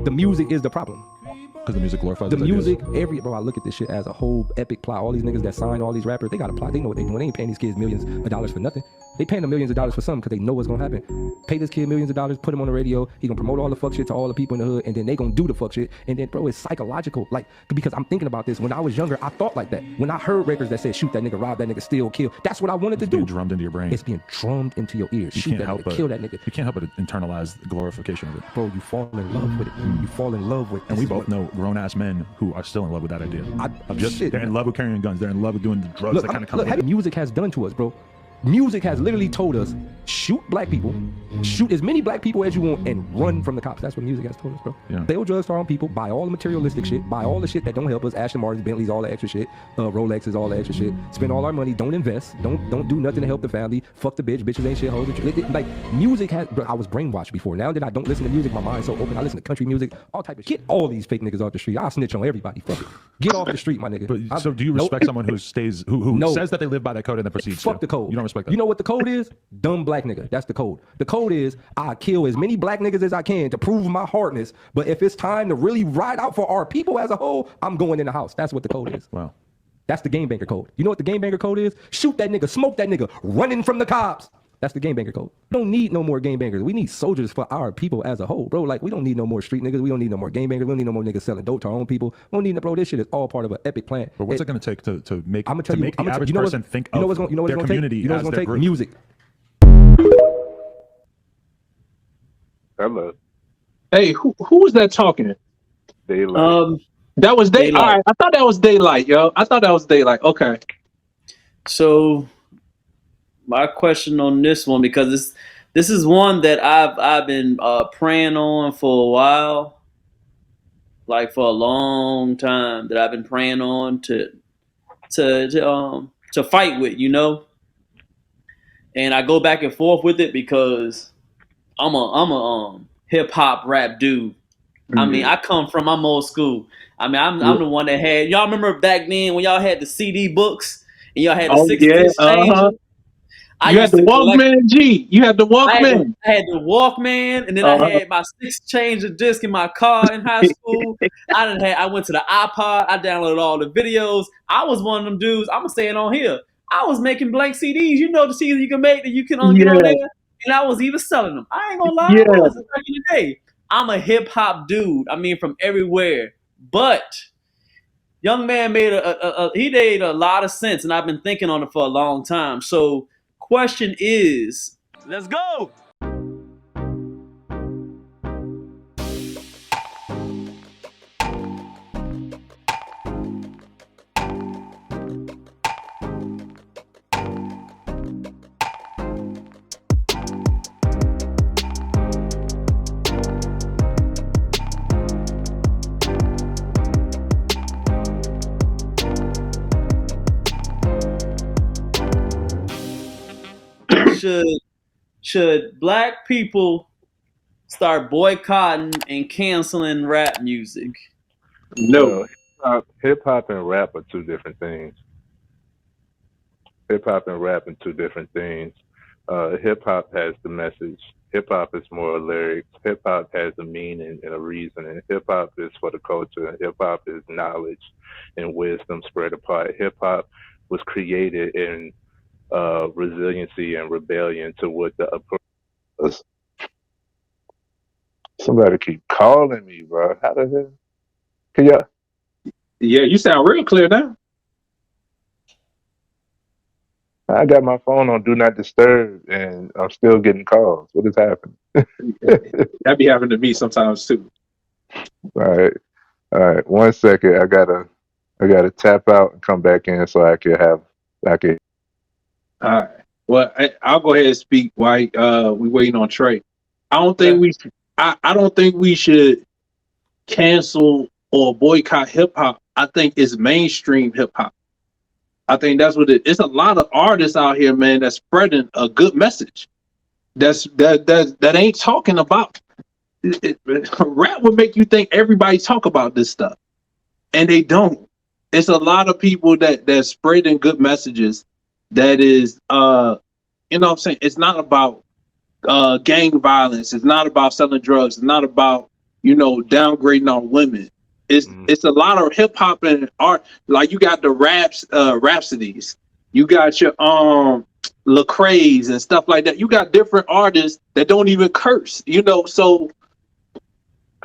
The music is the problem. Because the music glorifies the music. Ideas. Bro, I look at this shit as a whole epic plot. All these niggas that sign all these rappers, they got a plot. They know what they doing. They ain't paying these kids millions of dollars for nothing. They paying them millions of dollars for something because they know what's gonna happen. Pay this kid millions of dollars, put him on the radio. He gonna promote all the fuck shit to all the people in the hood, and then they gonna do the fuck shit. And then, bro, it's psychological. Like, because I'm thinking about this. When I was younger, I thought like that. When I heard records that said shoot that nigga, rob that nigga, steal, kill, that's what I wanted to do. Being drummed into your brain. It's being drummed into your ears. Shoot that nigga, kill that nigga. You can't help but internalize the glorification of it. Bro, you fall in love with it. You fall in love with it. And we both know grown-ass men who are still in love with that idea. They're in love with carrying guns. They're in love with doing the drugs that kind of come with it. Music has done to us, bro. Music has literally told us, shoot black people, shoot as many black people as you want, and run from the cops. That's what music has told us, bro. Yeah. Sell drugs to our own people, buy all the materialistic shit, buy all the shit that don't help us, Aston Martins, Bentleys, all the extra shit, Rolexes, all the extra shit, spend all our money, don't invest, don't do nothing to help the family, fuck the bitches ain't shit hoes. Like, music has, bro, I was brainwashed before. Now that I don't listen to music, my mind's so open, I listen to country music, all type of shit. Get all these fake niggas off the street. I'll snitch on everybody, fuck it. Get off the street, my nigga. But, so do you respect someone who stays, who says that they live by that code and then proceeds fuck the code. You don't respect that? You know what the code is? Dumb black nigga. That's the code. The code is I kill as many black niggas as I can to prove my hardness. But if it's time to really ride out for our people as a whole, I'm going in the house. That's what the code is. Wow. That's the game banker code. You know what the game banker code is? Shoot that nigga, smoke that nigga, running from the cops. That's the game banker code. We don't need no more game bankers. We need soldiers for our people as a whole, bro. Like, we don't need no more street niggas. We don't need no more game bankers. We don't need no more niggas selling dope to our own people. We don't need no, bro. This shit is all part of an epic plan. But what's it going to take to make I'm gonna tell you, the average person think of their community as their group? Music. Hello. Hey, who was that talking? Daylight. That was Daylight. All right, I thought that was Daylight, yo. I thought that was Daylight. Okay. So my question on this one, because this is one that I've been praying on for a while, like for a long time, that I've been praying on to fight with, you know. And I go back and forth with it because I'm a hip hop rap dude. Mm-hmm. I mean, I'm old school. I mean, I'm the one that had, y'all remember back then when y'all had the CD books and y'all had the 6-disc change? You had the Walkman, G. You had the Walkman. I had the Walkman, and then I had my 6 change of disc in my car in high school. I went to the iPod. I downloaded all the videos. I was one of them dudes. I'm gonna say it on here. I was making blank CDs. You know the CDs you can make that you can get on there, and I was even selling them. I ain't gonna lie. I was back in the day. I'm a hip hop dude. I mean, from everywhere. But young man made he made a lot of sense, and I've been thinking on it for a long time. So, question is, let's go. Should black people start boycotting and canceling rap music? No. Hip hop and rap are two different things. Hip hop and rap are two different things. Hip hop has the message. Hip hop is more lyrics. Hip hop has a meaning and a reason. And hip hop is for the culture. Hip hop is knowledge and wisdom spread apart. Hip hop was created in resiliency and rebellion to what the oppressors. Somebody keep calling me, bro. How the hell? Can y'all? Yeah, you sound real clear now. I got my phone on Do Not Disturb, and I'm still getting calls. What is happening? That be happening to me sometimes too. All right. 1 second. I gotta tap out and come back in so I can. All right. Well, I'll go ahead and speak while we waiting on Trey. I don't think we should cancel or boycott hip hop. I think it's mainstream hip hop. I think that's what it's a lot of artists out here, man, that's spreading a good message. That ain't talking about it. Rap would make you think everybody talk about this stuff, and they don't. It's a lot of people that's spreading good messages. That is, you know what I'm saying? It's not about gang violence. It's not about selling drugs. It's not about downgrading our women. It's a lot of hip hop and art. Like you got the Rhapsodies, you got your Lecrae's and stuff like that. You got different artists that don't even curse. So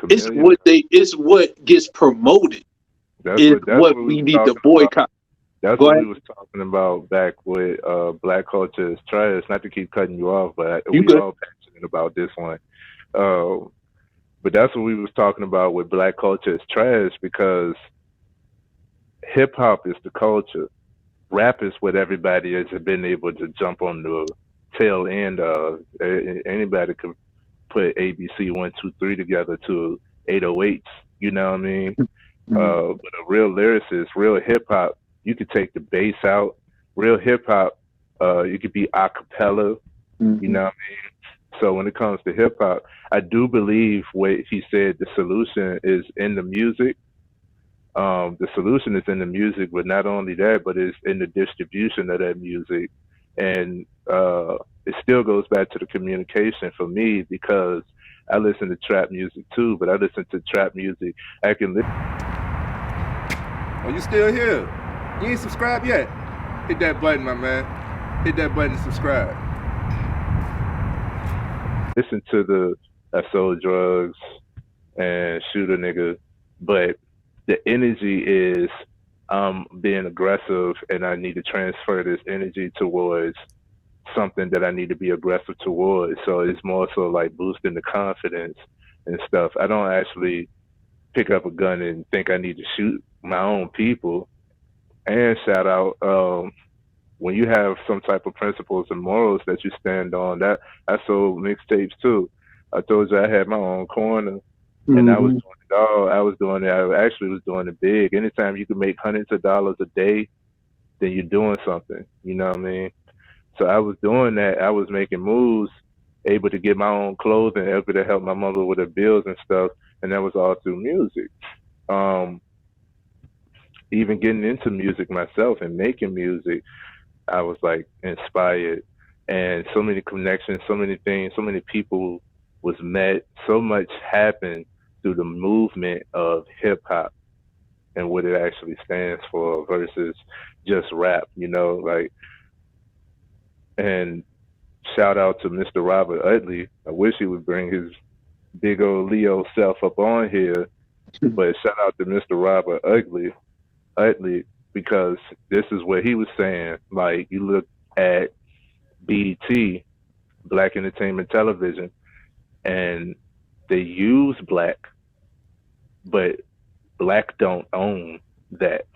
it's what gets promoted. That's what we need to boycott. That's what we was talking about back with Black Culture is Trash. Not to keep cutting you off, but we all passionate about this one. But that's what we was talking about with Black Culture is Trash, because hip hop is the culture. Rap is what everybody has been able to jump on the tail end of. Anybody can put ABC 1, 2, 3 together to 808s. You know what I mean? But a real lyricist, real hip hop, you could take the bass out. Real hip hop, you could be a cappella. You know what I mean? So when it comes to hip hop, I do believe what he said, the solution is in the music. The solution is in the music, but not only that, but it's in the distribution of that music. And it still goes back to the communication for me, because I listen to trap music too, but I listen to trap music. I can listen. Oh, you still here? You ain't subscribed yet? Hit that button, my man. Hit that button to subscribe. Listen to the I sold drugs and shoot a nigga, but the energy is being aggressive, and I need to transfer this energy towards something that I need to be aggressive towards. So it's more so like boosting the confidence and stuff. I don't actually pick up a gun and think I need to shoot my own people. And shout out, when you have some type of principles and morals that you stand on, that I sold mixtapes too. I told you I had my own corner, and I was doing it all. I actually was doing it big. Anytime you can make hundreds of dollars a day, then you're doing something. You know what I mean? So I was doing that. I was making moves, able to get my own clothing, able to help my mother with her bills and stuff, and that was all through music. Even getting into music myself and making music, I was like inspired, and so many connections, so many things, so many people was met, so much happened through the movement of hip hop and what it actually stands for versus just rap, like. And shout out to Mr. Robert Utley. I wish he would bring his big old Leo self up on here, but shout out to Mr. Robert Utley, because this is what he was saying. Like, you look at BET, Black Entertainment Television, and they use black, but black don't own that.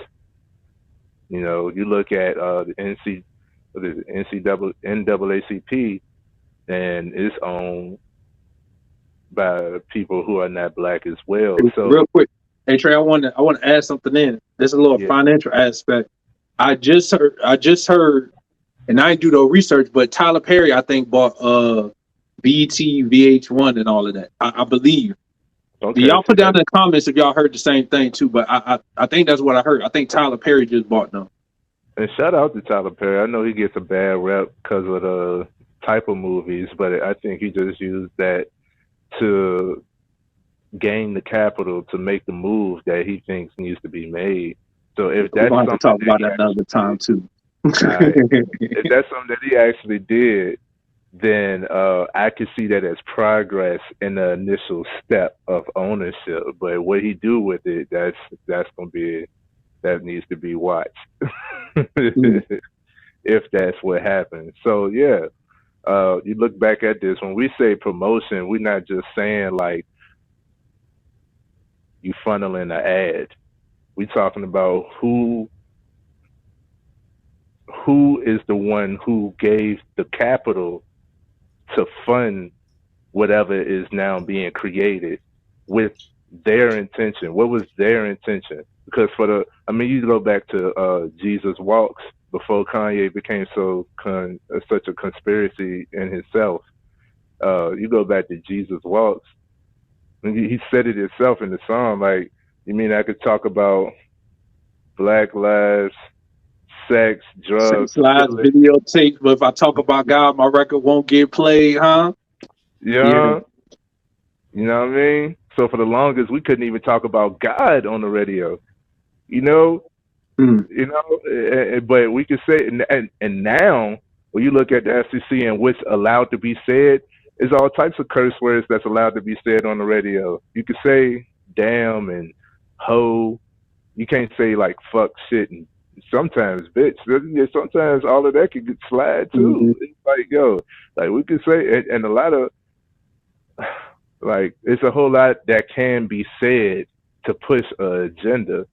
You look at the NAACP, and it's owned by people who are not black as well. So real quick, hey Trey, I want to add something in. There's a little financial aspect. I just heard, and I didn't do no research, but Tyler Perry, I think, bought BET, VH1, and all of that. I believe. Okay. Y'all put down in the comments if y'all heard the same thing too, but I think that's what I heard. I think Tyler Perry just bought them. And shout out to Tyler Perry. I know he gets a bad rep because of the type of movies, but I think he just used that to gain the capital to make the move that he thinks needs to be made. So if that's something, to talk about that another time too. Right, if that's something that he actually did, then I could see that as progress in the initial step of ownership. But what he do with it, that's gonna be, that needs to be watched. If that's what happens. So yeah, you look back at this, when we say promotion, we're not just saying like you funneling an ad. We're talking about who is the one who gave the capital to fund whatever is now being created with their intention. What was their intention? Because you go back to Jesus Walks before Kanye became such a conspiracy in himself. You go back to Jesus Walks, and he said it himself in the song. Like, you mean I could talk about Black lives, sex, drugs, lives, videotapes, but if I talk about God, my record won't get played, huh? Yeah. You know what I mean? So for the longest, we couldn't even talk about God on the radio. You know, but we could say, and now when you look at the FCC and what's allowed to be said, there's all types of curse words that's allowed to be said on the radio. You could say damn and hoe. You can't say like fuck, shit, and sometimes bitch. Sometimes all of that could get slide too. It's like, yo, like we could say, and a lot of, like, it's a whole lot that can be said to push an agenda.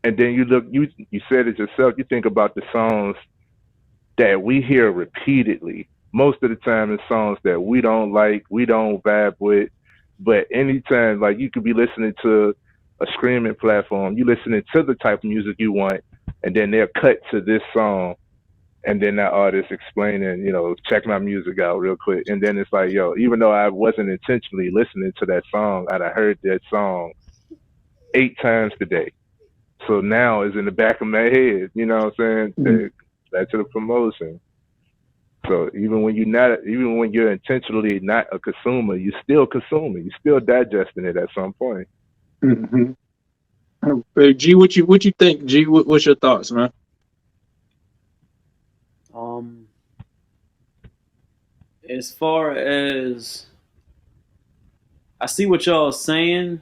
And then you look, you said it yourself, you think about the songs that we hear repeatedly. Most of the time it's songs that we don't like, we don't vibe with. But anytime, like, you could be listening to a streaming platform, you listening to the type of music you want, and then they'll cut to this song, and then that artist explaining, you know, check my music out real quick. And then it's like, yo, even though I wasn't intentionally listening to that song, I'd have heard that song 8 times today. So now it's in the back of my head, you know what I'm saying? Back to the promotion. So even when you're intentionally not a consumer, you're still consuming. You're still digesting it at some point. G, what you think? G, what's your thoughts, man? As far as I see what y'all are saying,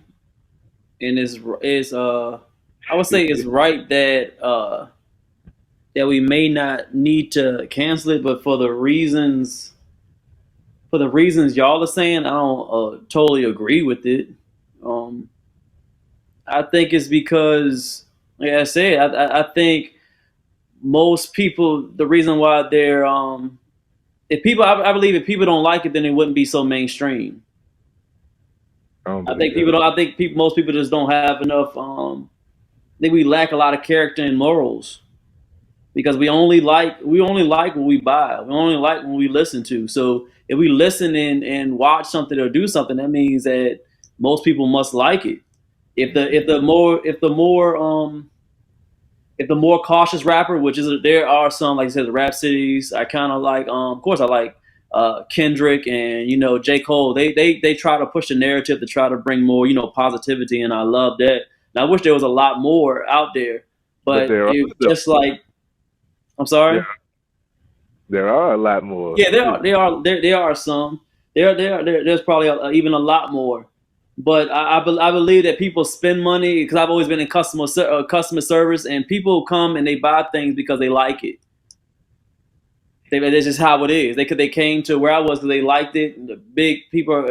and I would say it's right that that we may not need to cancel it, but for the reasons y'all are saying, I don't totally agree with it. I think it's because, like I said, I think most people, the reason why they're I believe if people don't like it, then it wouldn't be so mainstream. Most people just don't have enough. I think we lack a lot of character and morals, because we only like what we buy. We only like what we listen to. So if we listen and watch something or do something, that means that most people must like it. If the more cautious rapper, which is, there are some, like I said, the Rap Cities, I kind of like. Of course, I like Kendrick and, you know, J. Cole. They try to push the narrative to try to bring more, you know, positivity, and I love that. And I wish there was a lot more out there, but it's just like, I'm sorry. Yeah. There are a lot more. Yeah, there are some. There's probably even a lot more. But I believe that people spend money, because I've always been in customer service, and people come and they buy things because they like it. That's just how it is. They came to where I was because they liked it. The big people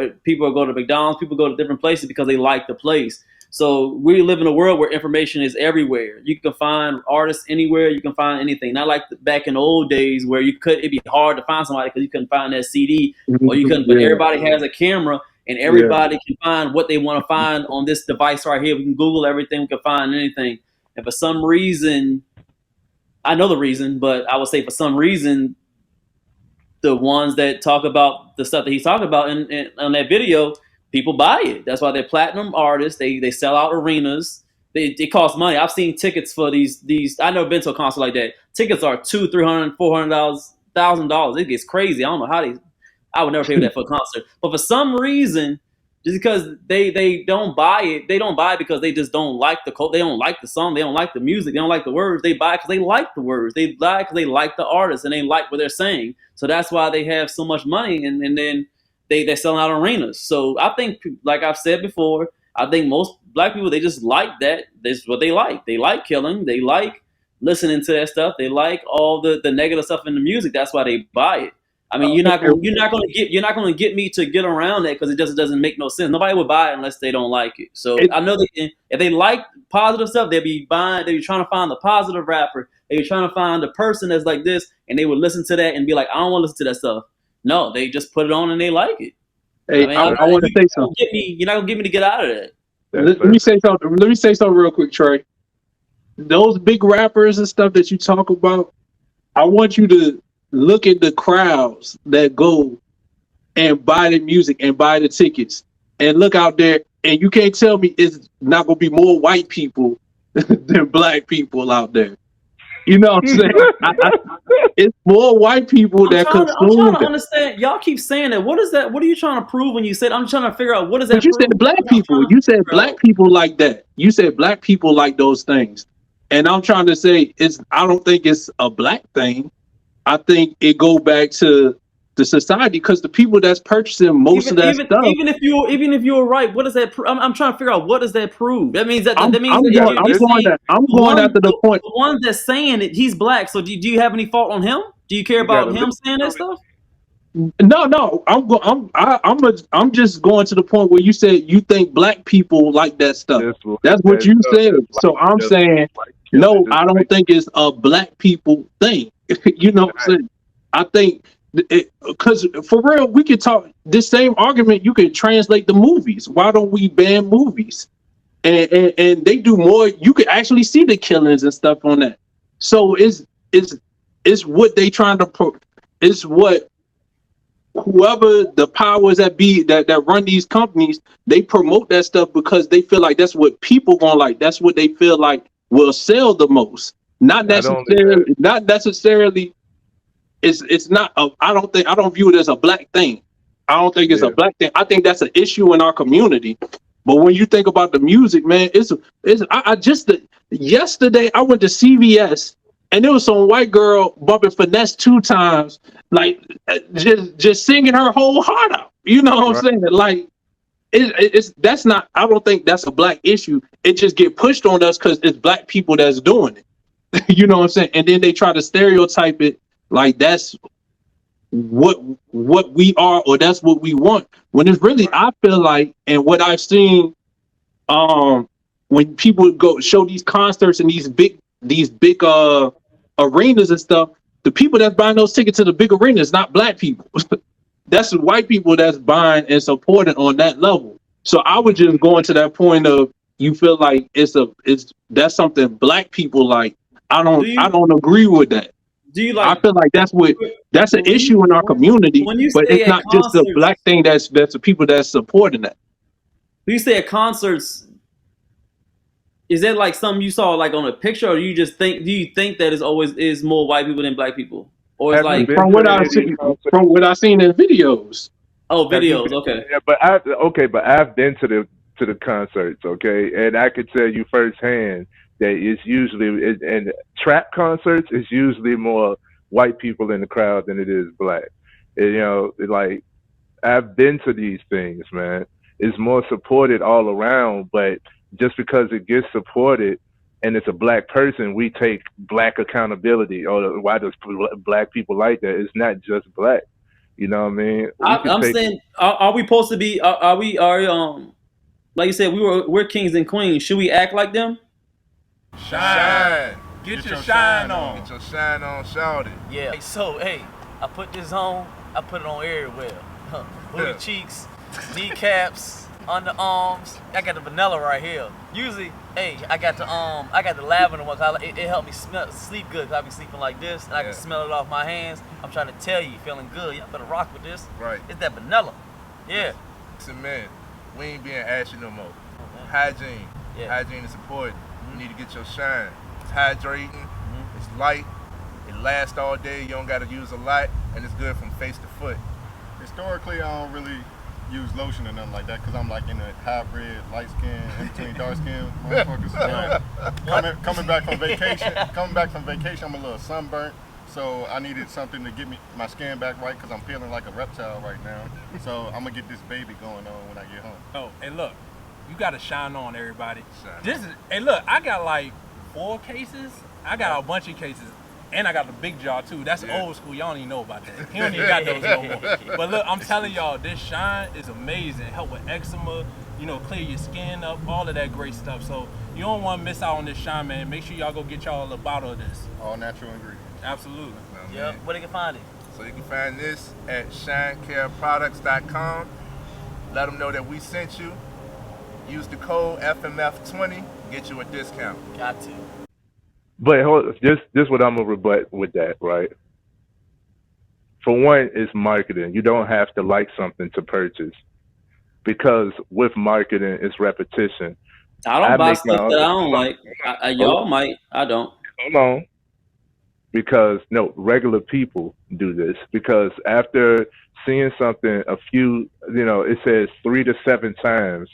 go to McDonald's. People go to different places because they like the place. So we live in a world where information is everywhere. You can find artists anywhere. You can find anything. Not like back in the old days where it'd be hard to find somebody because you couldn't find that CD, or you couldn't. But everybody has a camera, and everybody can find what they want to find on this device right here. We can Google everything. We can find anything. And for some reason, I know the reason, but I would say for some reason, the ones that talk about the stuff that he's talking about in on that video, people buy it. That's why they're platinum artists. They sell out arenas. It costs money. I've seen tickets for these. I've never been to a concert like that. Tickets are $200, $300, $400, $1,000. It gets crazy. I don't know how I would never pay for that for a concert. But for some reason, just because they don't buy it, they don't buy it because they just don't like the code. They don't like the song. They don't like the music. They don't like the words. They buy it because they like the words. They buy it because they like the artist and they like what they're saying. So that's why they have so much money, and then they're selling out arenas. So I think, like I've said before, I think most black people, they just like that. This is what they like. They like killing. They like listening to that stuff. They like all the negative stuff in the music. That's why they buy it. I mean, you're not gonna get me to get around that, because it just doesn't make no sense. Nobody would buy it unless they don't like it. So I know if they like positive stuff, they'd be buying. They'd be trying to find the positive rapper. They'd be trying to find the person that's like this, and they would listen to that and be like, I don't want to listen to that stuff. No, they just put it on and they like it. Hey, I want to say something. You're not gonna get me to get out of that. Let me say something. Let me say something real quick, Trey. Those big rappers and stuff that you talk about, I want you to look at the crowds that go and buy the music and buy the tickets, and look out there, and you can't tell me it's not gonna be more white people than black people out there. You know what I'm saying? It's more white people I'm that trying consume to that. understand. Y'all keep saying that. What is that? What are you trying to prove when you said? I'm trying to figure out what does that But you prove? said black people. You said black people like that. You said black people like those things. And I'm trying to say I don't think it's a black thing. I think it go back to the society because the people that's purchasing most of that stuff. Even if you were right, what does that prove? I'm trying to figure out what does that prove? That means I'm you're going after the point. The one that's saying it, he's black. So do you have any fault on him? Do you care about him saying that stuff? No. I'm just going to the point where you said you think black people like that stuff. That's what you said. So I'm saying no. I don't think it's a black people thing. You know what I'm saying? I think because for real, we could talk this same argument. You could translate the movies. Why don't we ban movies? And they do more. You could actually see the killings and stuff on that. So it's what they trying to it's what whoever the powers that be that run these companies, they promote that stuff because they feel like that's what people gonna like. That's what they feel like will sell the most. Not necessarily. It's not. I don't view it as a black thing. I don't think it's a black thing. I think that's an issue in our community. But when you think about the music, man, yesterday I went to CVS and there was some white girl bumping Finesse 2 times, like just singing her whole heart out. You know what I'm saying? Like that's not. I don't think that's a black issue. It just get pushed on us because it's black people that's doing it. You know what I'm saying? And then they try to stereotype it like that's what we are or that's what we want. When it's really, I feel like, and what I've seen, when people go show these concerts and these big arenas and stuff, the people that's buying those tickets to the big arenas, not black people. That's white people that's buying and supporting on that level. So I was just going to that point of you feel like that's something black people like. I don't agree with that. Do you like? I feel like that's an issue in our community, but it's not just a black thing. That's the people that's supporting that. When you say at concerts, is that like something you saw like on a picture, or do you think that is more white people than black people, or it's like from what I've seen in videos? Oh, videos, okay. Yeah, but I've been to the concerts, okay, and I could tell you firsthand that it's usually in trap concerts, it's usually more white people in the crowd than it is black. And, like I've been to these things, man. It's more supported all around, but just because it gets supported and it's a black person, we take black accountability. Or why does black people like that? It's not just black. You know what I mean? I'm saying, are we supposed to be? Are we like you said, we're kings and queens. Should we act like them? Shine. Get your shine on. Get your shine on, shout it. Yeah. So, hey, I put this on. I put it on everywhere. Booty cheeks, kneecaps, underarms. I got the vanilla right here. Usually, hey, I got the lavender ones. It helped me sleep good because I be sleeping like this, and I can smell it off my hands. I'm trying to tell you, feeling good. Y'all better rock with this. Right. It's that vanilla. Yeah. Listen, man, we ain't being ashy no more. Hygiene. Yeah. Hygiene is important. You need to get your shine. It's hydrating, it's light, it lasts all day, you don't gotta use a lot, and it's good from face to foot. Historically, I don't really use lotion or nothing like that because I'm like in a hybrid, light skin, in between dark skin motherfuckers. Coming back from vacation, I'm a little sunburnt, so I needed something to get my skin back right because I'm feeling like a reptile right now. So I'm gonna get this baby going on when I get home. Oh, and look. You gotta shine on, everybody. Hey, look, I got like 4 cases. I got a bunch of cases, and I got the big jar too. That's old school. Y'all don't even know about that. He don't even got those no more. But look, I'm telling y'all, this shine is amazing. Help with eczema, clear your skin up, all of that great stuff. So you don't want to miss out on this shine, man. Make sure y'all go get y'all a bottle of this. All natural ingredients. Absolutely. Yeah. Where they can find it? So you can find this at shinecareproducts.com. Let them know that we sent you. Use the code FMF20, get you a discount. Got to. But just what I'm gonna rebut with that, right? For one, it's marketing. You don't have to like something to purchase, because with marketing, it's repetition. I don't buy stuff that I don't like. Y'all might. I don't. Hold on. because no, regular people do this because after seeing something it says 3 to 7 times.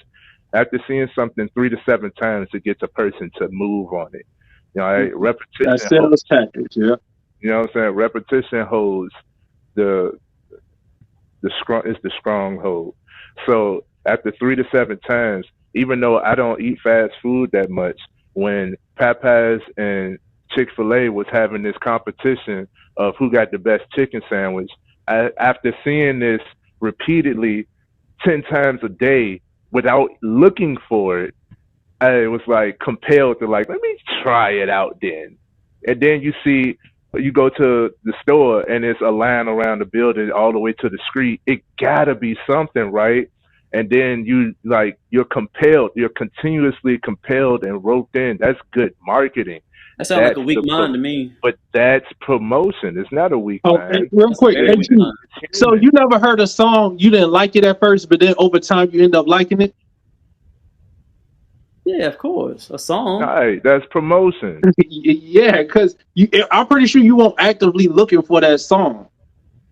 After seeing something 3 to 7 times, it gets a person to move on it. Repetition. That sales tactics, yeah. You know what I'm saying? Repetition holds the stronghold. So after 3 to 7 times, even though I don't eat fast food that much, when Popeyes and Chick-fil-A was having this competition of who got the best chicken sandwich, after seeing this repeatedly 10 times a day without looking for it, I was like compelled to let me try it out then. And then you go to the store and it's a line around the building all the way to the street. It gotta be something, right? And then you're continuously compelled and roped in. That's good marketing. That sounds like a weak mind to me. But that's promotion. It's not a weak mind. And real quick, so you never heard a song, you didn't like it at first, but then over time you end up liking it? Yeah, of course. A song. All right, that's promotion. Yeah, because I'm pretty sure you weren't actively looking for that song.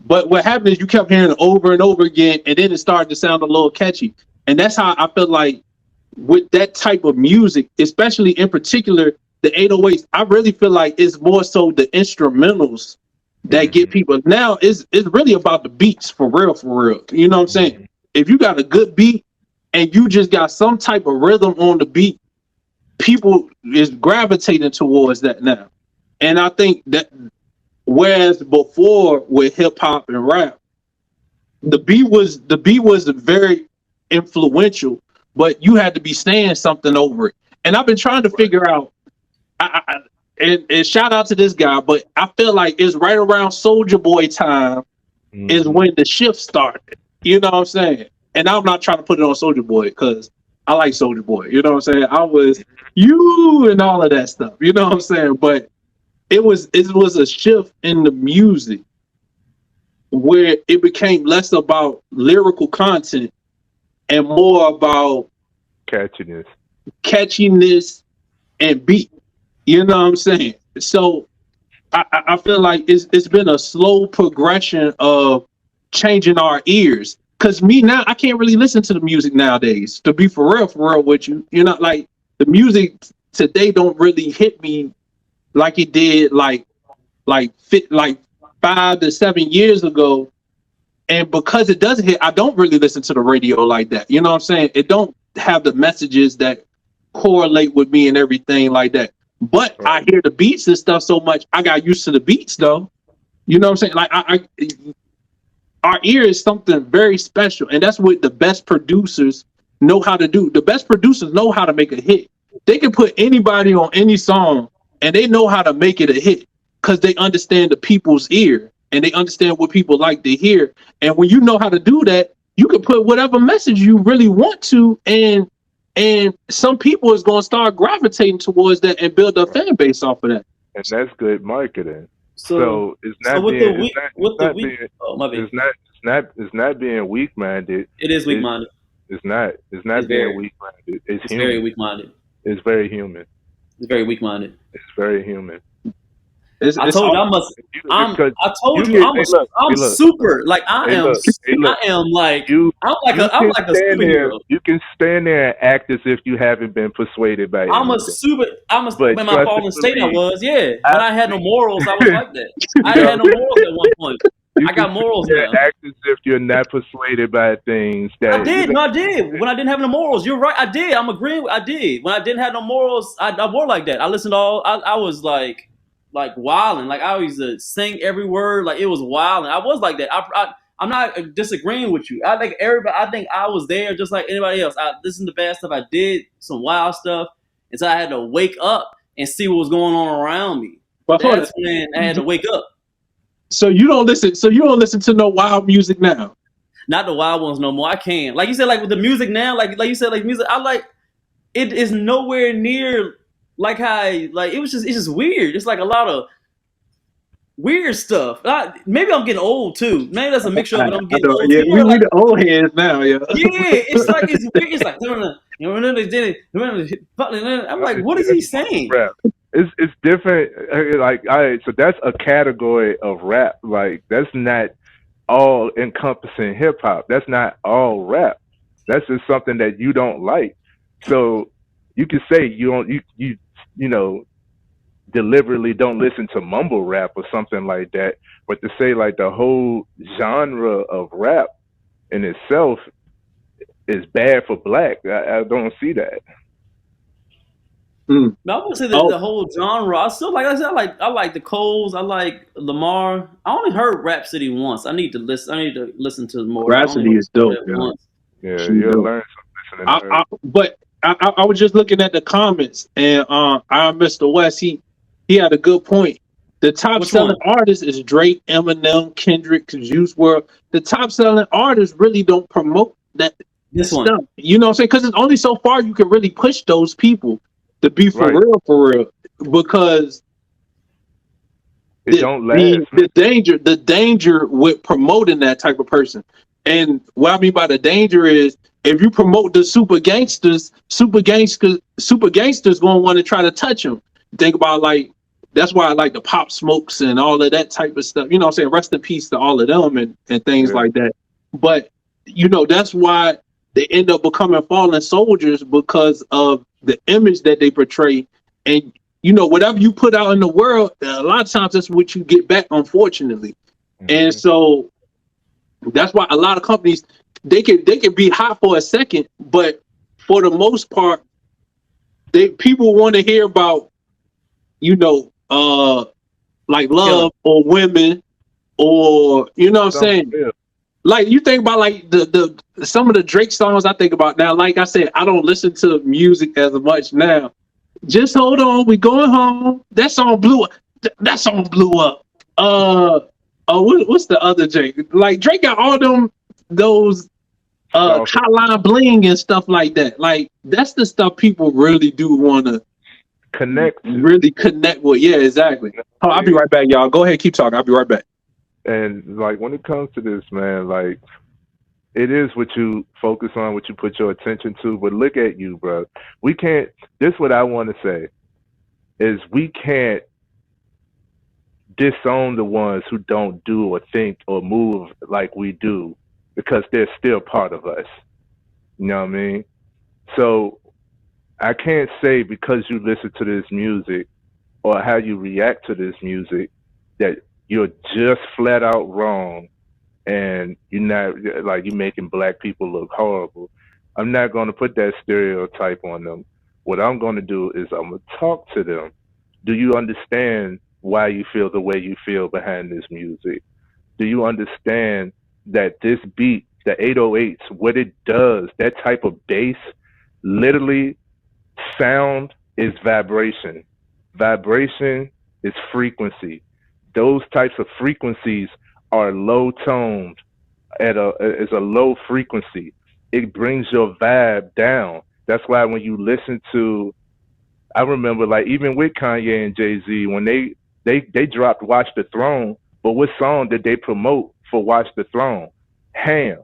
But what happened is you kept hearing it over and over again, and then it started to sound a little catchy. And that's how I feel like with that type of music, especially in particular, the 808s, I really feel like it's more so the instrumentals that get people. Now it's really about the beats for real. You know what I'm saying? If you got a good beat and you just got some type of rhythm on the beat, people is gravitating towards that now. And I think that whereas before with hip hop and rap, the beat was very influential, but you had to be saying something over it. And I've been trying to figure out, and shout out to this guy, but I feel like it's right around Soulja Boy time is when the shift started. You know what I'm saying? And I'm not trying to put it on Soulja Boy because I like Soulja Boy. You know what I'm saying? I was you and all of that stuff. You know what I'm saying? But it was a shift in the music where it became less about lyrical content and more about catchiness and beat. You know what I'm saying? So I feel like it's been a slow progression of changing our ears. Cause me now, I can't really listen to the music nowadays. To be for real with you, you know, like the music today don't really hit me like it did like 5 to 7 years ago. And because it doesn't hit, I don't really listen to the radio like that. You know what I'm saying? It don't have the messages that correlate with me and everything like that. But I hear the beats and stuff so much, I got used to the beats though. You know what I'm saying? Like our ear is something very special, and that's what the best producers know how to do. The best producers know how to make a hit. They can put anybody on any song, and they know how to make it a hit because they understand the people's ear, and they understand what people like to hear. And when you know how to do that, you can put whatever message you really want to, and some people is going to start gravitating towards that and build a fan base off of that. And that's good marketing. So it's not being weak-minded. It is weak-minded. It's not being weak-minded. It's human. Very weak-minded. It's very human. It's very weak-minded. It's very human. I told you I'm super. Like I am like a superhero. You can stand there and act as if you haven't been persuaded by I'm a in my fallen state I was, when I had no morals, I was like that. I had no morals at one point. I got morals now. Act as if you're not persuaded by things that I did. No, I did. When I didn't have no morals, you're right. I did. I'm agreeing. I did. When I didn't have no morals, I were like that. I listened to all. I was like wilding. Like I used to sing every word. Like it was wilding. I was like that. I'm not disagreeing with you. I think everybody. I think I was there just like anybody else. I listened to bad stuff. I did some wild stuff, and so I had to wake up and see what was going on around me. But that's when I had to wake up. So you don't listen. So you don't listen to no wild music now. Not the wild ones no more. I can. Like you said, like with the music now, like you said, like music. I like it is nowhere near like how it's just weird. It's like a lot of weird stuff. Maybe I'm getting old too. Maybe that's a mixture of it. I'm getting old. Yeah, we the old heads now. Yeah. Yeah, it's like it's weird. It's like I'm like, what is he saying? it's different. Like, all right, so that's a category of rap. Like, that's not all encompassing hip hop. That's not all rap. That's just something that you don't like. So you can say you don't you know deliberately don't listen to mumble rap or something like that. But to say like the whole genre of rap in itself is bad for black, I don't see that. No, I would say that Oh, the whole genre. I still like I said, I like the Coles. I like Lamar. I only heard Rhapsody once. I need to listen. I need to listen to more. I only Rhapsody is heard dope, that yeah. once. Yeah, She you'll dope. learn something listening to her. But I was just looking at the comments, and Mr. West, he had a good point. The top Which selling one? artist is Drake, Eminem, Kendrick, Juice WRLD. The top selling artists really don't promote that This one. stuff. You know what I'm saying? Because it's only so far you can really push those people to be for Right. real. Because It don't last, man. the danger with promoting that type of person. And what I mean by the danger is if you promote the super gangsters gonna want to try to touch them. Think about like that's why I like the Pop Smokes and all of that type of stuff. You know what I'm saying? Rest in peace to all of them and things Yeah. like that. But you know, that's why they end up becoming fallen soldiers because of the image that they portray. And you know, whatever you put out in the world, a lot of times that's what you get back, unfortunately. And so that's why a lot of companies they can be hot for a second, but for the most part, people want to hear about, you know, like love or women or you know what I'm saying? Yeah. Like you think about like the some of the Drake songs I think about now. Like I said, I don't listen to music as much now. Just hold on, we going home. That song blew up. That song blew up. What's the other Drake? Like Drake got all those hotline bling and stuff like that. Like that's the stuff people really do want to really connect with. Yeah, exactly. Oh, I'll be right back, y'all. Go ahead, keep talking. I'll be right back. And like when it comes to this, man, like it is what you focus on, what you put your attention to. But look at you, bro. We can't. This what I want to say is we can't disown the ones who don't do or think or move like we do because they're still part of us. You know what I mean? So I can't say because you listen to this music or how you react to this music that you're just flat out wrong and you're not like you're making black people look horrible. I'm not going to put that stereotype on them. What I'm going to do is I'm going to talk to them. Do you understand why you feel the way you feel behind this music? Do you understand that this beat, the 808s, what it does, that type of bass, literally sound is vibration. Vibration is frequency. Those types of frequencies are low toned is a low frequency. It brings your vibe down. That's why when you listen to, I remember like even with Kanye and Jay-Z, when they dropped Watch the Throne, but what song did they promote for Watch the Throne? Ham.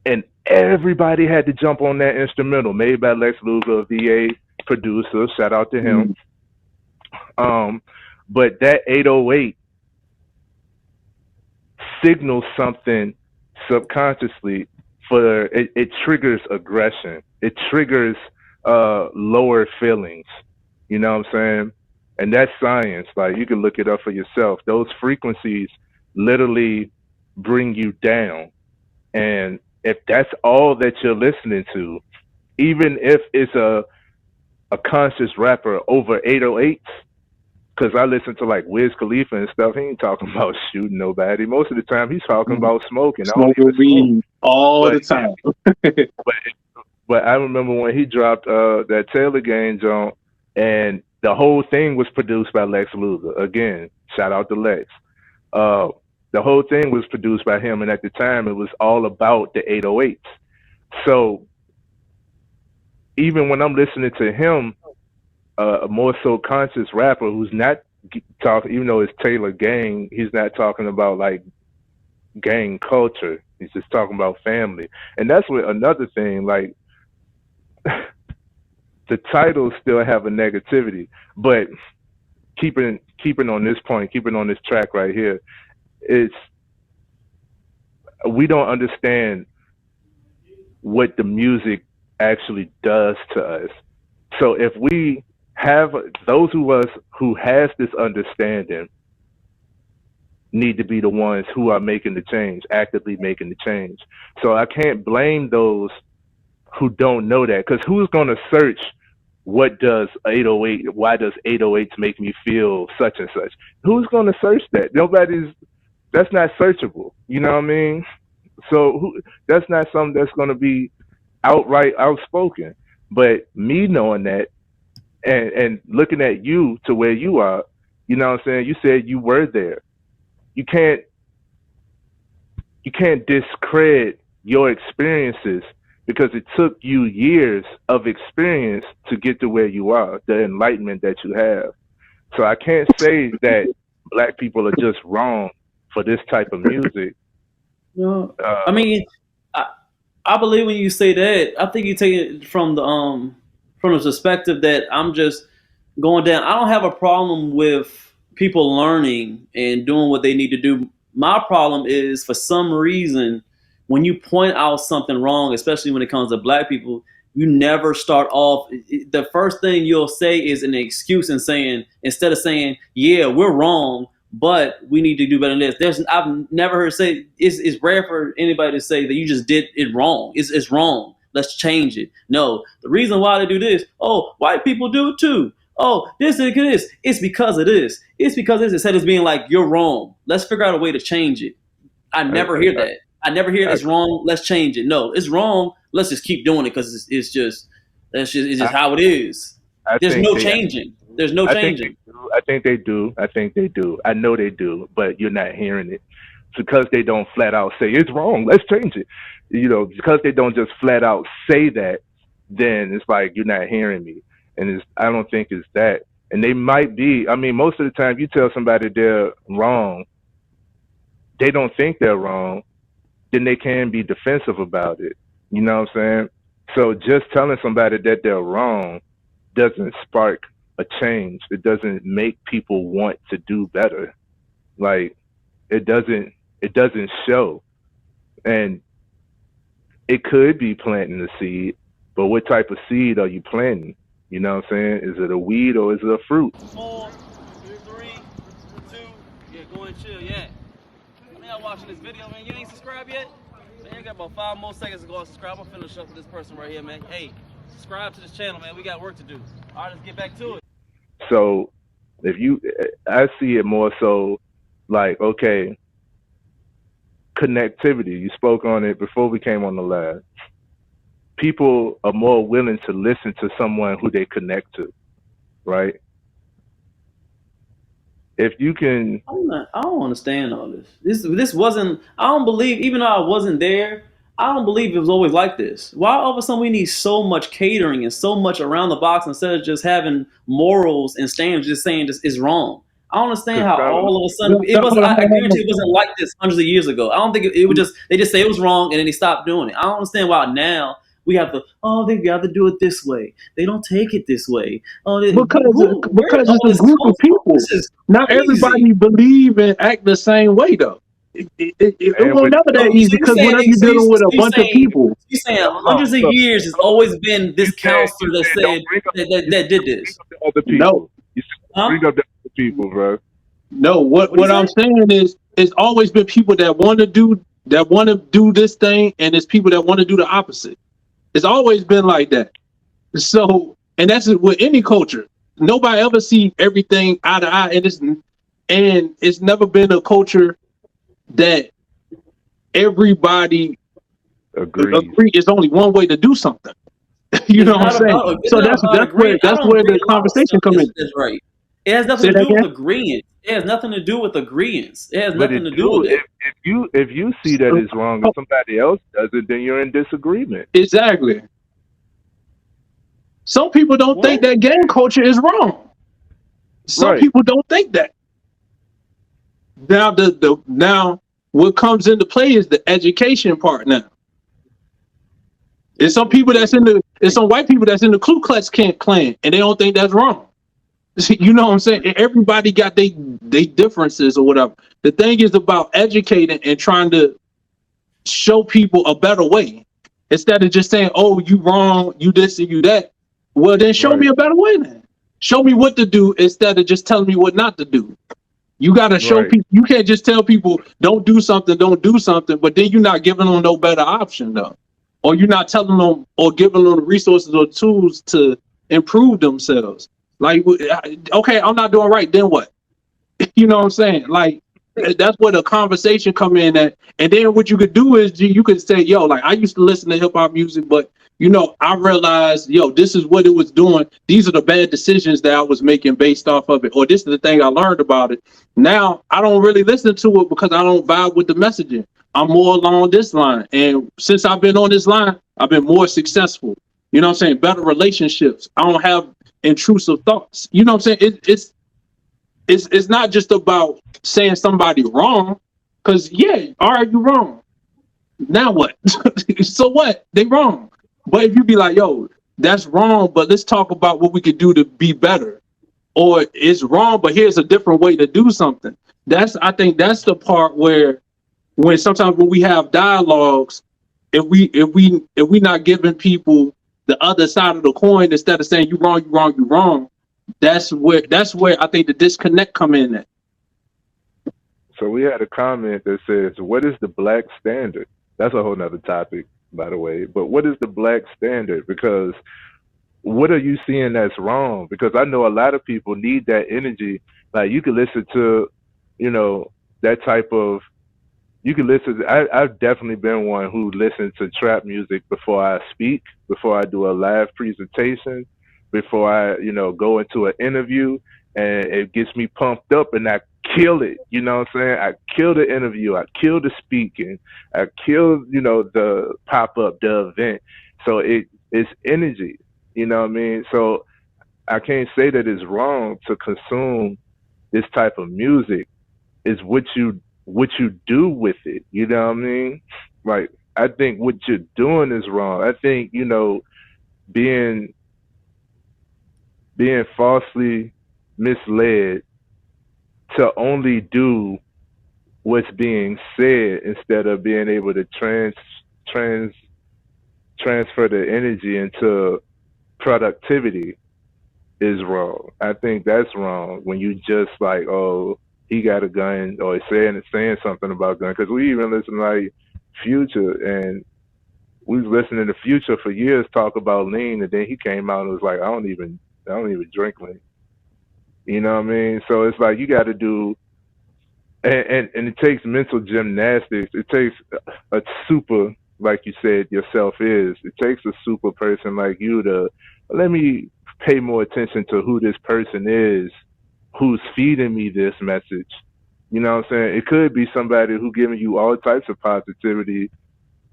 And everybody had to jump on that instrumental made by Lex Luger, a VA producer. Shout out to him. But that 808 signals something subconsciously for it triggers aggression. It triggers lower feelings. You know what I'm saying? And that's science. Like you can look it up for yourself. Those frequencies literally bring you down. And if that's all that you're listening to, even if it's a conscious rapper over 808s, because I listen to like Wiz Khalifa and stuff, he ain't talking about shooting nobody. Most of the time he's talking about smoking. Smoking weed all the time. But I remember when he dropped that Taylor Gang joint, and the whole thing was produced by Lex Luger. Again, shout out to Lex. The whole thing was produced by him, and at the time it was all about the 808s. So even when I'm listening to him, a more so conscious rapper who's not talking, even though it's Taylor Gang, he's not talking about like gang culture. He's just talking about family. And that's what another thing, like the titles still have a negativity, but keeping on this point, keeping on this track right here, it's we don't understand what the music actually does to us. So if we have those of us who has this understanding need to be the ones who are making the change, actively making the change. So I can't blame those who don't know that, because who's going to search what does 808, why does 808s make me feel such and such? Who's going to search that? That's not searchable. You know what I mean? So that's not something that's going to be outright outspoken. But me knowing that and looking at you to where you are, you know what I'm saying? You said you were there. You can't discredit your experiences because it took you years of experience to get to where you are, the enlightenment that you have. So I can't say that black people are just wrong for this type of music. No, I mean, I believe when you say that, I think you take it from the perspective that I'm just going down. I don't have a problem with people learning and doing what they need to do. My problem is, for some reason, when you point out something wrong, especially when it comes to black people, you never start off. The first thing you'll say is an excuse and saying, instead of saying, yeah, we're wrong, but we need to do better than this. I've never heard say, it's rare for anybody to say that you just did it wrong. It's wrong. Let's change it. No, the reason why they do this, oh, white people do it too. Oh, this is this. It's because of this. It's because of this. Instead of being like, you're wrong. Let's figure out a way to change it. I never hear that. I never hear it's wrong. Let's change it. No, it's wrong. Let's just keep doing it because it's just how it is. There's no changing. There's no changing. I think they do. I know they do, but you're not hearing it. It's because they don't flat out say it's wrong. Let's change it. You know, because they don't just flat out say that, then it's like you're not hearing me. And I don't think it's that. And they might be. I mean, most of the time you tell somebody they're wrong, they don't think they're wrong, then they can be defensive about it. You know what I'm saying? So just telling somebody that they're wrong doesn't spark a change. It doesn't make people want to do better. Like, it doesn't show. And it could be planting a seed, but what type of seed are you planting? You know what I'm saying? Is it a weed or is it a fruit? 4, 3, 2, yeah, go and chill, yeah. Man, y'all watching this video, man. You ain't subscribed yet? Man, you got about 5 more seconds to go and subscribe. I'm finna shuffle this person right here, man. Hey, subscribe to this channel, man. We got work to do. All right, let's get back to it. So I see it more so like, okay, connectivity. You spoke on it before we came on the live. People are more willing to listen to someone who they connect to, right? If you can, I don't understand all this. This wasn't. I don't believe, even though I wasn't there, I don't believe it was always like this. Why all of a sudden we need so much catering and so much around the box instead of just having morals and standards, just saying this is wrong? I don't understand how all of a sudden it wasn't. I guarantee it wasn't like this hundreds of years ago. I don't think it was just they just say it was wrong and then they stopped doing it. I don't understand why now we have to. Oh, they got to do it this way. They don't take it this way. Oh, because it's a group of people. Not everybody believe and act the same way though. It won't never that easy because whenever you're dealing with a bunch of people, you're saying hundreds of years has always been this counselor that said that did this. No, bring up the other people, bro. No, what I'm saying is, it's always been people that want to do this thing, and it's people that want to do the opposite. It's always been like that. So, and that's with any culture. Nobody ever see everything eye to eye, and it's never been a culture that everybody agree. It's only one way to do something. You know what I'm saying? So that's where the conversation comes in. That's right. It has nothing to do with agreement. It has nothing to do with agreements. It has nothing to do with it. If you see that it's wrong and somebody else does it, then you're in disagreement. Exactly. Some people don't think that gang culture is wrong. Some people don't think that. Now what comes into play is the education part now. There's some people some white people that's in the Ku Klux Klan and they don't think that's wrong. You know what I'm saying? Everybody got they differences or whatever. The thing is about educating and trying to show people a better way instead of just saying, "Oh, you wrong, you this and you that." Well, then show me a better way. Then show me what to do instead of just telling me what not to do. You got to show people. You can't just tell people don't do something, but then you're not giving them no better option though, or you're not telling them or giving them the resources or tools to improve themselves. Like, okay, I'm not doing right. Then what? You know what I'm saying? Like, that's where the conversation come in at. And then what you could do is you could say, yo, like I used to listen to hip hop music, but you know, I realized, yo, this is what it was doing. These are the bad decisions that I was making based off of it. Or this is the thing I learned about it. Now I don't really listen to it because I don't vibe with the messaging. I'm more along this line. And since I've been on this line, I've been more successful. You know what I'm saying? Better relationships. I don't have intrusive thoughts. You know what I'm saying? It's not just about saying somebody wrong, because yeah, all right, you wrong. Now what? So what? They wrong. But if you be like, yo, that's wrong, but let's talk about what we could do to be better. Or it's wrong, but here's a different way to do something. I think that's the part where when sometimes when we have dialogues, if we not giving people the other side of the coin instead of saying you wrong, that's where I think the disconnect come in at. So we had a comment that says, what is the black standard? That's a whole nother topic, by the way. But what is the black standard? Because what are you seeing that's wrong? Because I know a lot of people need that energy. Like you could listen to, you know, that type of, you can listen. I've definitely been one who listens to trap music before I speak, before I do a live presentation, before I, you know, go into an interview, and it gets me pumped up and I kill it. You know what I'm saying? I kill the interview. I kill the speaking. I kill, you know, the pop-up, the event. So it's energy. You know what I mean? So I can't say that it's wrong to consume this type of music. It's what you do with it. You know what I mean? Like, I think what you're doing is wrong. I think, you know, being falsely misled to only do what's being said instead of being able to transfer the energy into productivity is wrong. I think that's wrong when you just like, oh, he got a gun, or saying something about gun. Because we even listen to like Future, and we was listening to Future for years talk about lean, and then he came out and was like, I don't even drink lean. You know what I mean? So it's like you got to do, and it takes mental gymnastics. It takes a super, like you said yourself is. It takes a super person like you to let me pay more attention to who this person is, who's feeding me this message. You know what I'm saying? It could be somebody who giving you all types of positivity,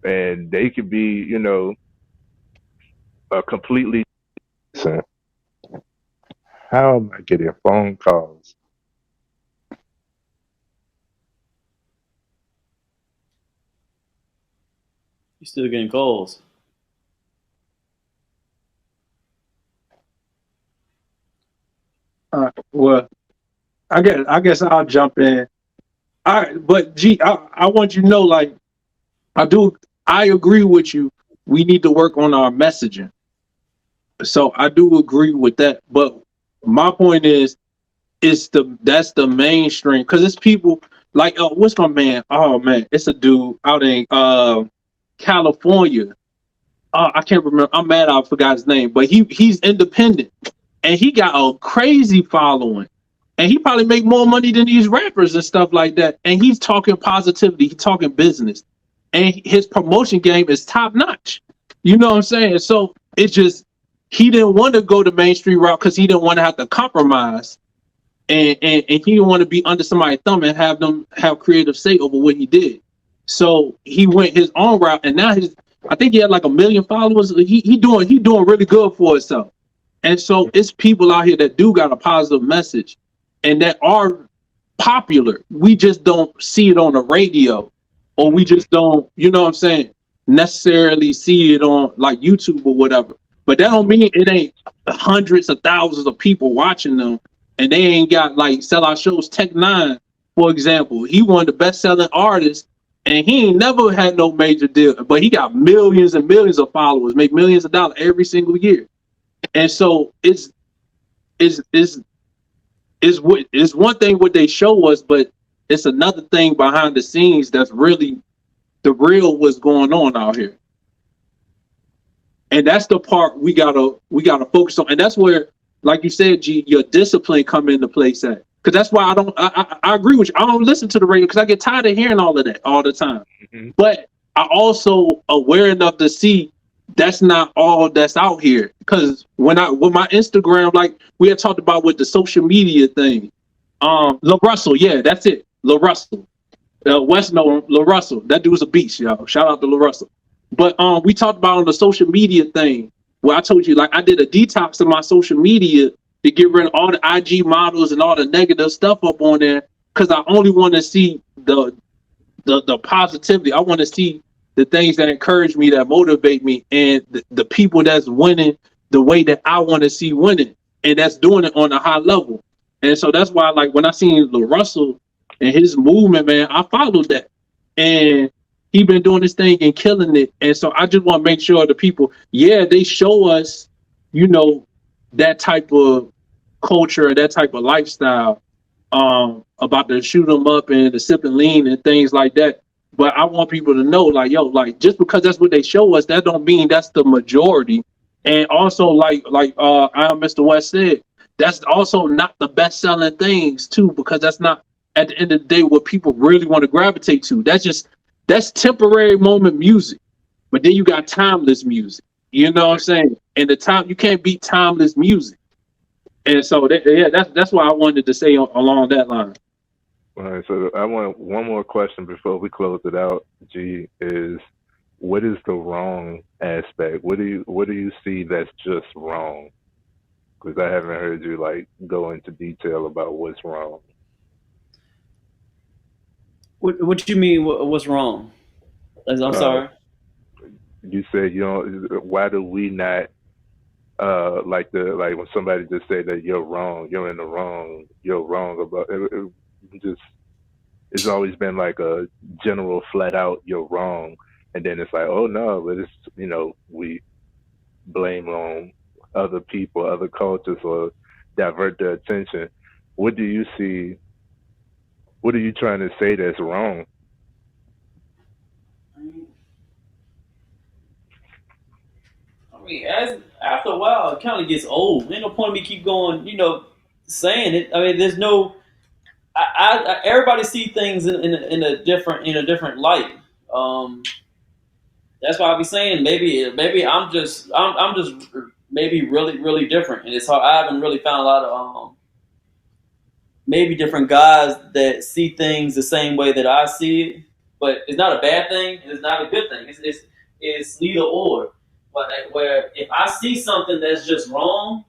and they could be, you know, a completely. How am I getting phone calls? You still getting calls? Well, I guess I'll jump in. All right, but I want you to know, like, I agree with you. We need to work on our messaging. So I do agree with that. But my point is, that's the mainstream, because it's people like what's my man? Oh man, it's a dude out in California. I can't remember. I'm mad I forgot his name, but he's independent and he got a crazy following. And he probably make more money than these rappers and stuff like that. And he's talking positivity, he's talking business. And his promotion game is top notch. You know what I'm saying? So it's just, he didn't want to go the mainstream route because he didn't want to have to compromise. And he didn't want to be under somebody's thumb and have them have creative say over what he did. So he went his own route, and now I think he had like 1 million followers. He doing really good for himself. And so it's people out here that do got a positive message and that are popular. We just don't see it on the radio, or we just don't, you know what I'm saying, necessarily see it on like YouTube or whatever. But that don't mean it ain't hundreds of thousands of people watching them and they ain't got like sellout shows. Tech Nine, for example, he one of the best selling artists, and he ain't never had no major deal, but he got millions and millions of followers, make millions of dollars every single year. And so it's one thing what they show us, but it's another thing behind the scenes that's really the real what's going on out here. And that's the part we gotta focus on. And that's where, like you said, G, your discipline come into place at. Because that's why I agree with you. I don't listen to the radio because I get tired of hearing all of that all the time. Mm-hmm. But I also aware enough to see that's not all that's out here. Because with my Instagram, like we had talked about with the social media thing, La Russell, yeah, that's it. La Russell. West know La Russell. That dude's a beast, y'all. Shout out to La Russell. But we talked about on the social media thing where I told you, like, I did a detox of my social media to get rid of all the IG models and all the negative stuff up on there, because I only want to see the positivity. I want to see the things that encourage me, that motivate me, and the people that's winning the way that I want to see winning, and that's doing it on a high level. And so that's why, like, when I seen La Russell and his movement, man, I followed that, and he been doing this thing and killing it. And so I just want to make sure the people, yeah, they show us, you know, that type of culture, that type of lifestyle, about the shoot 'em up and the sip and lean and things like that. But I want people to know, like, yo, like, just because that's what they show us, that don't mean that's the majority. And also, like Mr. West said, that's also not the best selling things too, because that's not at the end of the day what people really want to gravitate to. That's temporary moment music. But then you got timeless music. You know what I'm saying? And you can't beat timeless music. And so that's why I wanted to say along that line. All right, so I want one more question before we close it out. G, is what is the wrong aspect? What do you see that's just wrong? Because I haven't heard you like go into detail about what's wrong. What do you mean? What's wrong? I'm sorry. You said why do we not like when somebody just say that you're wrong, you're in the wrong, you're wrong about it, it's always been like a general flat out you're wrong, and then it's like, oh no, but it's we blame on other people, other cultures, or divert their attention. What do you see? What are you trying to say that's wrong? I mean, after a while, it kind of gets old. Ain't no point in me keep going, saying it. I mean, there's no. Everybody see things in a different light. That's why I be saying maybe I'm just maybe really different, and it's hard. I haven't really found a lot of maybe different guys that see things the same way that I see it. But it's not a bad thing. It's not a good thing. It's neither or. But where if I see something that's just wrong,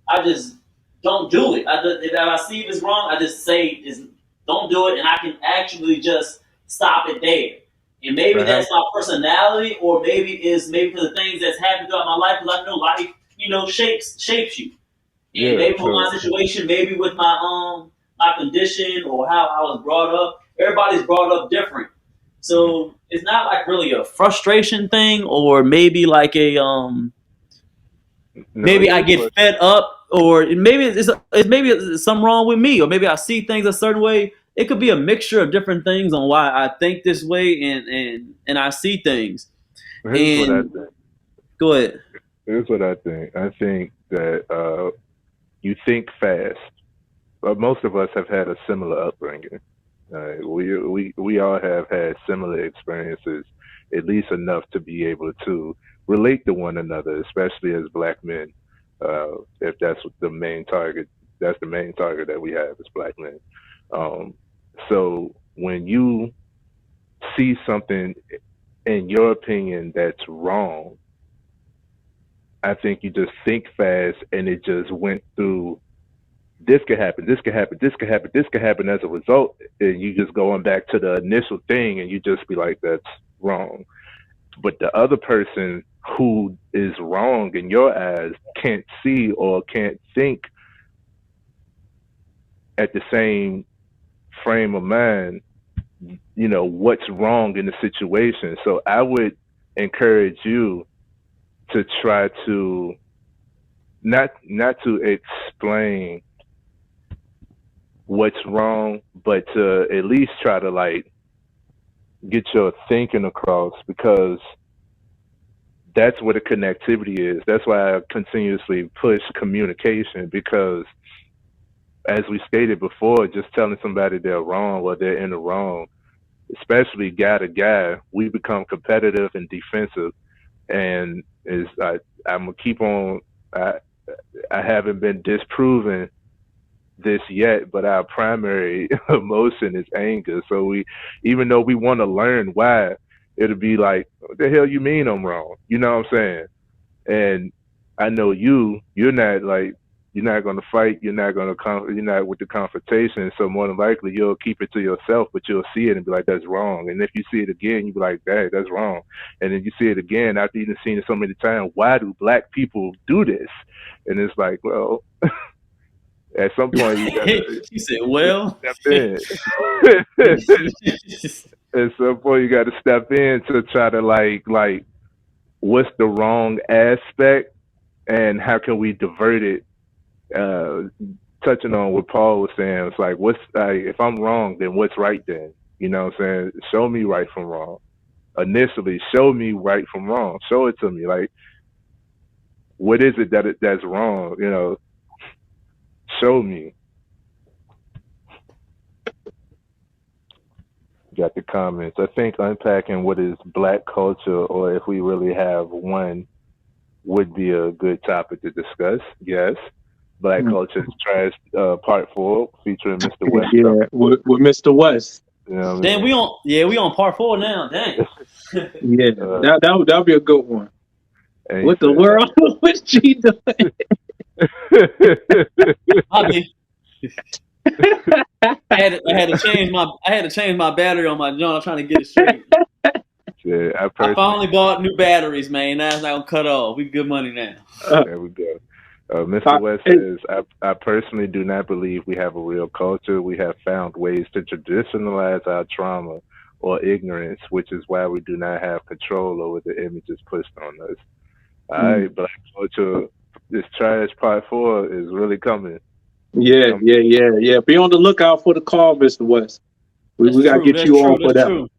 I just don't do it. If I see it's wrong, I just say don't do it, and I can actually just stop it there. And maybe that's my personality, or maybe because of the things that's happened throughout my life. Because I know life, shapes you. And maybe with my situation, maybe with my condition or how I was brought up. Everybody's brought up different, so it's not like really a frustration thing, or maybe like a maybe I get fed up, or maybe it's something wrong with me, or maybe I see things a certain way. It could be a mixture of different things on why I think this way and I see things. Here's what I think. Go ahead. Here's what I think. I think that you think fast. But most of us have had a similar upbringing. We all have had similar experiences, at least enough to be able to relate to one another, especially as Black men. If that's the main target, that's the main target that we have as Black men. So when you see something, in your opinion, that's wrong, I think you just think fast, and it just went through. This could happen. This could happen. This could happen. This could happen as a result, and you just going back to the initial thing, and you just be like, "That's wrong." But the other person who is wrong in your eyes can't see or can't think at the same frame of mind, you know, what's wrong in the situation. So I would encourage you to try to not to explain what's wrong, but to at least try to like get your thinking across, because that's what the connectivity is. That's why I continuously push communication, because as we stated before, just telling somebody they're wrong or they're in the wrong, especially guy to guy, we become competitive and defensive. And I'm gonna keep on. I haven't been disproven this yet, but our primary emotion is anger. So we, even though we want to learn why, it'll be like, what the hell you mean I'm wrong? You know what I'm saying? And I know you're not like, you're not going to fight. You're not going to you're not with the confrontation. So more than likely you'll keep it to yourself, but you'll see it and be like, that's wrong. And if you see it again, you'll be like, hey, that's wrong. And then you see it again after you've seen it so many times. Why do black people do this? And it's like, well, at some point you gotta, you said, well, step in. At some point you got to step in to try to like what's the wrong aspect and how can we divert it. Touching on what Paul was saying, it's like, what's if I'm wrong, then what's right then? You know what I'm saying? Show me right from wrong. Initially, show me right from wrong. Show it to me. Like, what is it that's wrong? You know, show me. Got the comments. I think unpacking what is black culture, or if we really have one, would be a good topic to discuss. Yes. Black Culture is Trash, Part 4, featuring Mr. West. Yeah, with Mr. West. You know what I mean? Damn, we on part 4 now. Dang. Yeah, that'll be a good one. What the said, world? What's she doing? I had to change my battery on my joint. I'm trying to get it straight. Yeah, I finally bought new batteries, man. Now it's not gonna cut off. We good money now. There we go. Mr. West says, I personally do not believe we have a real culture. We have found ways to traditionalize our trauma or ignorance, which is why we do not have control over the images pushed on us. All right, Black Culture, this Trash Part 4 is really coming. Yeah. Be on the lookout for the call, Mr. West. We got to get you on for that one.